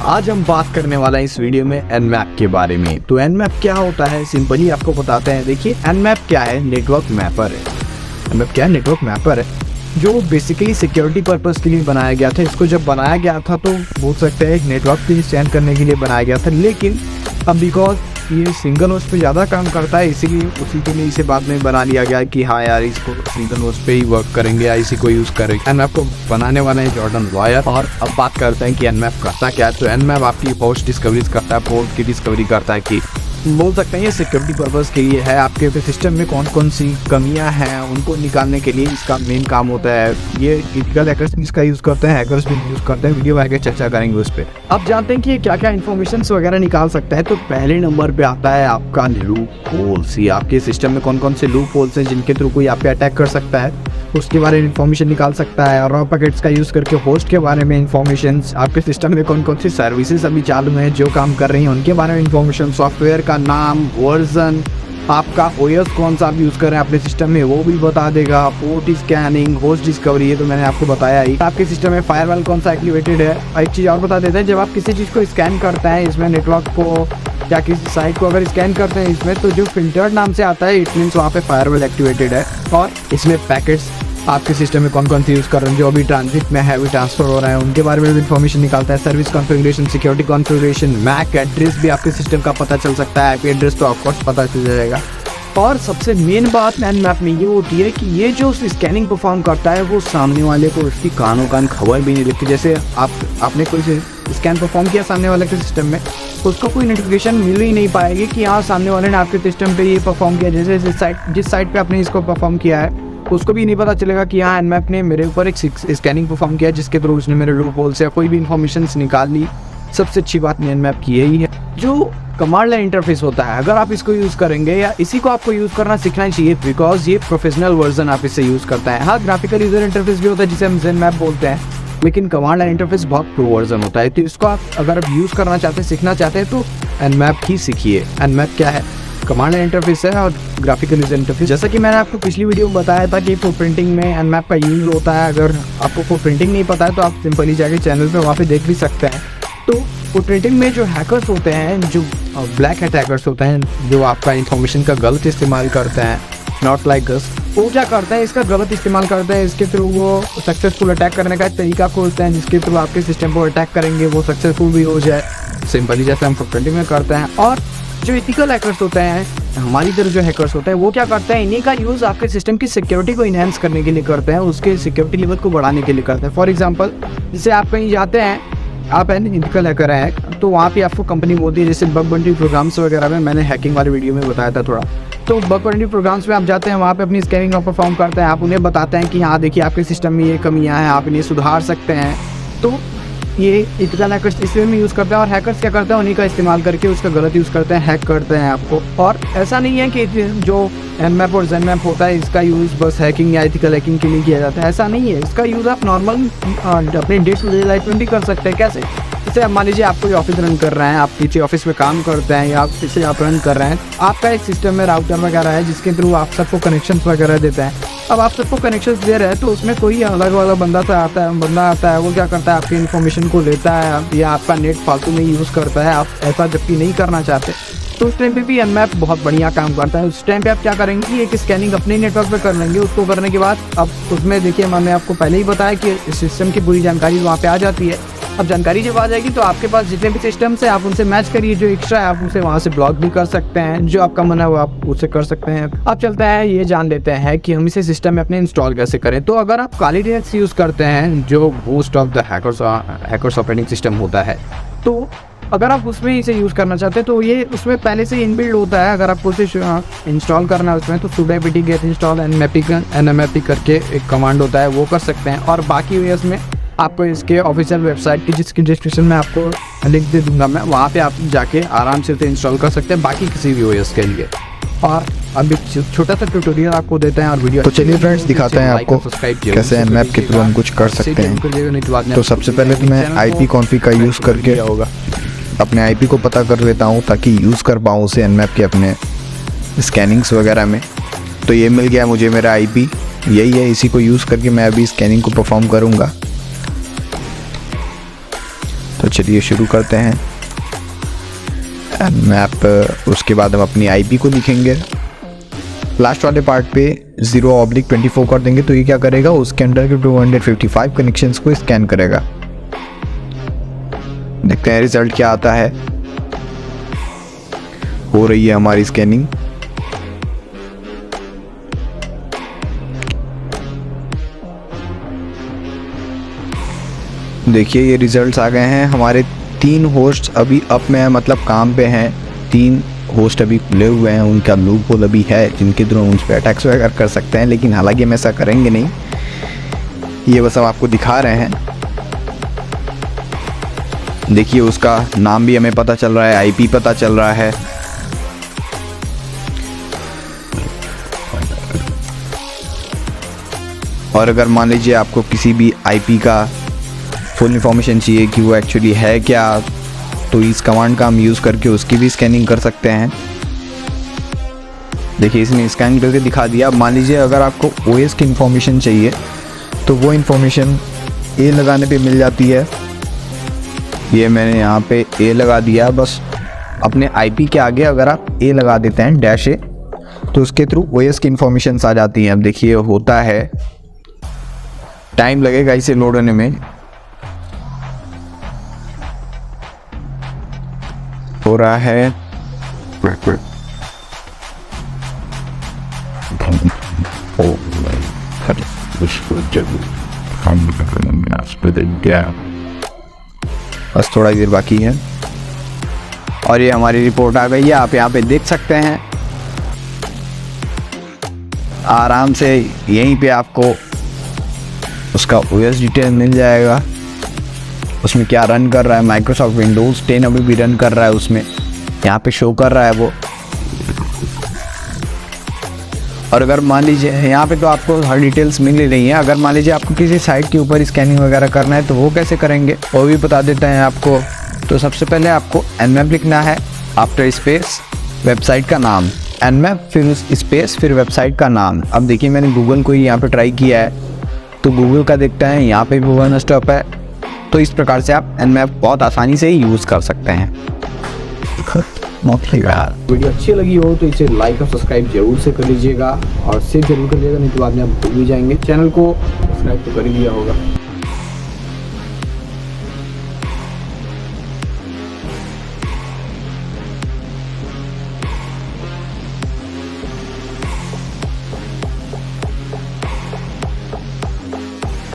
आज हम बात करने वाला है इस वीडियो में Nmap के बारे में। तो Nmap क्या होता है, सिंपली आपको बताते हैं। देखिए Nmap क्या है, नेटवर्क मैपर है। Nmap क्या है, नेटवर्क मैपर है जो बेसिकली सिक्योरिटी पर्पस के लिए बनाया गया था। इसको जब बनाया गया था तो बोल सकते हैं एक नेटवर्क को स्कैन करने के लिए बनाया गया था, लेकिन अब बिकॉज ये सिंगल होस्ट पे ज़्यादा काम करता है इसीलिए उसी के लिए इसे बाद में बना लिया गया कि हाँ यार इसको सिंगल होस्ट पे ही वर्क करेंगे या इसी को यूज़ करेंगे। Nmap को बनाने वाला है जॉर्डन लॉयर। और अब बात करते हैं कि Nmap करता क्या है। तो Nmap आपकी पोस्ट डिस्कवरीज करता है, पोर्ट की डिस्कवरी करता है कि बोल सकते हैं ये सिक्योरिटी पर्पस के लिए है। आपके सिस्टम में कौन कौन सी कमियां हैं उनको निकालने के लिए इसका मेन काम होता है। ये इथिकल हैकर्स भी इसका यूज़ करते हैं, हैकर्स भी यूज़ करते हैं। वीडियो आगे चर्चा करेंगे उस पर। अब जानते हैं कि ये क्या क्या इन्फॉर्मेशन वगैरह निकाल सकता है। तो पहले नंबर पे आता है आपका लूप होल्स। ये आपके सिस्टम में कौन कौन से लूप होल्स हैं जिनके थ्रू कोई आप पे अटैक कर सकता है, उसके बारे में इन्फॉर्मेशन निकाल सकता है। रॉ पैकेट्स का यूज़ करके होस्ट के बारे में इन्फॉर्मेशन, आपके सिस्टम में कौन कौन सी सर्विसेज अभी चालू हैं जो काम कर रही हैं उनके बारे में इन्फॉर्मेशन, सॉफ्टवेयर का नाम, वर्जन, आपका ओएस कौन सा आप यूज़ कर रहे हैं अपने सिस्टम में वो भी बता देगा। पोर्ट स्कैनिंग, होस्ट डिस्कवरी, ये तो मैंने आपको बताया ही। आपके सिस्टम में फायरवॉल कौन सा एक्टिवेटेड है। एक चीज़ और बता देते हैं, जब आप किसी चीज़ को स्कैन करते हैं इसमें नेटवर्क को या किसी साइट को अगर स्कैन करते हैं इसमें, तो जो फिल्टर्ड नाम से आता है इट मीन्स वहाँ पे फायरवॉल एक्टिवेटेड है। और इसमें पैकेट्स आपके सिस्टम में कौन कौन सी यूज़ कर रहे हैं, जो अभी ट्रांजिट में है, अभी ट्रांसफर हो रहा है, उनके बारे में भी इन्फॉर्मेशन निकालता है। Service configuration, security configuration, MAC address भी आपके सिस्टम का पता चल सकता है। आईपी एड्रेस तो ऑफकोर्स पता चल जाएगा। और सबसे मेन बात Nmap में ये होती है कि ये जो स्कैनिंग परफॉर्म करता है वो सामने वाले को उसकी कानों कान खबर भी नहीं लगती। जैसे आपने कोई स्कैन परफॉर्म किया सामने वाले के सिस्टम में, उसको कोई नोटिफिकेशन मिल ही नहीं पाएगी कि हाँ सामने वाले ने आपके सिस्टम पे ये परफॉर्म किया। जैसे जिस साइट पे आपने इसको परफॉर्म किया है उसको भी नहीं पता चलेगा कि हाँ Nmap ने मेरे ऊपर एक स्कैनिंग परफॉर्म किया जिसके थ्रू उसने मेरे लूप होल से कोई भी इन्फॉर्मेशन निकाल ली। सबसे अच्छी बात Nmap की यही है। जो कमांड लाइन इंटरफेस होता है, अगर आप इसको यूज़ करेंगे या इसी को आपको यूज़ करना सीखना चाहिए, बिकॉज ये प्रोफेशनल वर्जन आप इसे यूज़ करता है। हाँ, ग्राफिकल यूजर इंटरफेस भी होता है जिसे हम Nmap बोलते हैं, लेकिन कमांड लाइन इंटरफेस बहुत प्रो वर्जन होता है। तो इसको आप अगर यूज़ करना चाहते हैं, सीखना चाहते हैं तो Nmap ही सीखिए। Nmap क्या है, कमांड लाइन इंटरफेस है और ग्राफिकल यूजर इंटरफेस। जैसा कि मैंने आपको पिछली वीडियो में बताया था कि फुट प्रिंटिंग में Nmap का यूज़ होता है। अगर आपको फुट प्रिंटिंग नहीं पता है तो आप सिंपली जाके चैनल पे वहाँ पे देख भी सकते हैं। तो फुट प्रिंटिंग में जो हैकर्स होते हैं, जो ब्लैक हैट हैकर्स होते हैं, जो आपका इन्फॉर्मेशन का गलत इस्तेमाल करते हैं, नॉट लाइक अस, वो क्या करते हैं, इसका गलत इस्तेमाल करते हैं। इसके थ्रू वो सक्सेसफुल अटैक करने का एक तरीका खोजते हैं जिसके थ्रू आपके सिस्टम पर अटैक करेंगे, वो सक्सेसफुल भी हो जाए, सिंपली जैसे हम फुट प्रिंटिंग में करते हैं। और जो एथिकल हैकर्स होते हैं, हमारी तरह जो हैकर्स होते हैं, वो क्या करते हैं, इन्हीं का यूज़ आपके सिस्टम की सिक्योरिटी को इन्हेंस करने के लिए करते हैं, उसके सिक्योरिटी लेवल को बढ़ाने के लिए करते हैं। फॉर एग्जांपल, जैसे आप कहीं जाते हैं, आप एथिकल हैकर हैं, तो वहाँ पे आपको कंपनी बोलती है, जैसे बग बाउंटी प्रोग्राम्स वगैरह में मैंने हैकिंग वाले वीडियो में बताया था थोड़ा। तो बग बाउंटी प्रोग्राम्स में आप जाते हैं, वहाँ पे अपनी स्कैनिंग परफॉर्म करते हैं, आप उन्हें बताते हैं कि हाँ देखिए आपके सिस्टम में ये कमियाँ हैं, आप इन्हें सुधार सकते हैं। तो ये एथिकल हैकर्स इसमें भी यूज़ करते हैं। और हैकर्स क्या करते हैं, उन्हीं का इस्तेमाल करके उसका गलत यूज़ करते हैं, हैक करते हैं आपको। और ऐसा नहीं है कि जो Nmap और Zenmap होता है इसका यूज़ बस हैकिंग या एथिकल हैकिंग के लिए किया जाता है, ऐसा नहीं है। इसका यूज़ आप नॉर्मल अपने डे टू डे लाइफ में भी कर सकते हैं। कैसे, जैसे मान लीजिए आप कोई ऑफिस रन कर रहे हैं, आप किसी ऑफिस में काम करते हैं या किसी आप रन कर रहे हैं, आपका एक सिस्टम में राउटर वगैरह है जिसके थ्रू आप सबको कनेक्शन वगैरह देते हैं। अब आप सबको कनेक्शन दे रहे हैं तो उसमें कोई अलग वाला बंदा आता है, वो क्या करता है, आपकी इन्फॉर्मेशन को लेता है या आपका नेट फालतू में यूज़ करता है। आप ऐसा जबकि नहीं करना चाहते, तो उस टाइम पे भी Nmap बहुत बढ़िया काम करता है। उस टाइम पे आप क्या करेंगे कि एक स्कैनिंग अपने नेटवर्क पे कर लेंगे। उसको करने के बाद अब उसमें देखिए, मैंने आपको पहले ही बताया कि सिस्टम की पूरी जानकारी वहाँ पे आ जाती है। अब जानकारी जब आ जाएगी तो आपके पास जितने भी सिस्टम्स हैं आप उनसे मैच करिए, जो एक्स्ट्रा है आप उनसे वहाँ से ब्लॉक भी कर सकते हैं, जो आपका मन है वो आप उससे कर सकते हैं। अब चलता है ये जान लेते हैं कि हम इसे सिस्टम में अपने इंस्टॉल कैसे करें। तो अगर आप काली लिनक्स यूज़ करते हैं, जो most of the hackers operating system होता है, तो अगर आप उसमें इसे यूज़ करना चाहते हैं तो ये उसमें पहले से इनबिल्ड होता है। अगर आपको उसे इंस्टॉल करना है उसमें, तो sudo apt get install nmap करके एक कमांड होता है, वो कर सकते हैं। और बाकी OS में आपको इसके ऑफिशियल वेबसाइट की जिसकी डिस्क्रिप्शन में आपको लिंक दे दूंगा मैं, वहाँ पे आप जाके आराम से उसे इंस्टॉल कर सकते हैं, बाकी किसी भी OS के लिए। और अब एक छोटा सा ट्यूटोरियल आपको देते हैं और वीडियो। तो चलिए फ्रेंड्स, दिखाते हैं आपको कैसे Nmap के थ्रू हम कुछ कर सकते हैं। तो सबसे पहले तो मैं IP कॉन्फ़िग का यूज़ करके अपने IP को पता कर लेता हूँ ताकि यूज़ कर पाऊँ उसे Nmap के अपने स्कैनिंग्स वगैरह में। तो ये मिल गया मुझे मेरा IP, यही है, इसी को यूज़ करके मैं अभी स्कैनिंग को परफॉर्म करूँगा। तो तो चलिए शुरू करते हैं। मैप, उसके बाद हम अपनी आईपी को लिखेंगे। लास्ट वाले पार्ट पे 0/24 कर देंगे तो ये क्या करेगा, उसके अंदर के 255 कनेक्शंस को स्कैन करेगा। देखते हैं रिजल्ट क्या आता है। हो रही है हमारी स्कैनिंग। देखिए ये रिजल्ट्स आ गए हैं। हमारे 3 होस्ट अभी अप में है, मतलब काम पे हैं। 3 होस्ट अभी खुले हुए हैं, उनका लूप होल अभी है जिनके थ्रू उन पर अटैक्स वगैरह कर सकते हैं, लेकिन हालांकि हम ऐसा करेंगे नहीं। ये बस हम आपको दिखा रहे हैं। देखिए उसका नाम भी हमें पता चल रहा है, आईपी पता चल रहा है। और अगर मान लीजिए आपको किसी भी आईपी का फुल इंफॉर्मेशन चाहिए कि वो एक्चुअली है क्या, तो इस कमांड का हम यूज़ करके उसकी भी स्कैनिंग कर सकते हैं। देखिए इसने स्कैन करके दिखा दिया। मान लीजिए अगर आपको ओएस की इंफॉर्मेशन चाहिए तो वो इंफॉर्मेशन ए लगाने पे मिल जाती है। ये मैंने यहाँ पे ए लगा दिया। बस अपने आईपी के आगे अगर आप ए लगा देते हैं -A, तो उसके थ्रू ओएस की इंफॉर्मेशन आ जाती हैं। अब देखिए होता है, टाइम लगेगा इसे लोड होने में। हो रहा है। बस थोड़ा देर बाकी है और ये हमारी रिपोर्ट आ गई है। आप यहाँ पे देख सकते हैं आराम से, यहीं पे आपको उसका ओएस डिटेल मिल जाएगा। उसमें क्या रन कर रहा है, माइक्रोसॉफ्ट विंडोज़ 10 अभी भी रन कर रहा है, उसमें यहाँ पे शो कर रहा है वो। और अगर मान लीजिए यहाँ पे तो आपको हर डिटेल्स मिल ही रही हैं। अगर मान लीजिए आपको किसी साइट के ऊपर स्कैनिंग वगैरह करना है तो वो कैसे करेंगे वो भी बता देते हैं आपको। तो सबसे पहले आपको nmap लिखना है, आफ्टर स्पेस वेबसाइट का नाम, nmap फिर स्पेस फिर वेबसाइट का नाम। अब देखिए मैंने गूगल को ही यहाँ पे ट्राई किया है तो गूगल का देखते हैं, यहाँ पे भी 1 स्टॉप है। तो इस प्रकार से आप nmap बहुत आसानी से यूज़ कर सकते हैं। वीडियो अच्छी लगी हो तो इसे लाइक और सब्सक्राइब जरूर से कर लीजिएगा और शेयर जरूर कर लीजिएगा, नहीं तो बाद में आप भूल भी जाएंगे। चैनल को सब्सक्राइब तो कर ही लिया होगा।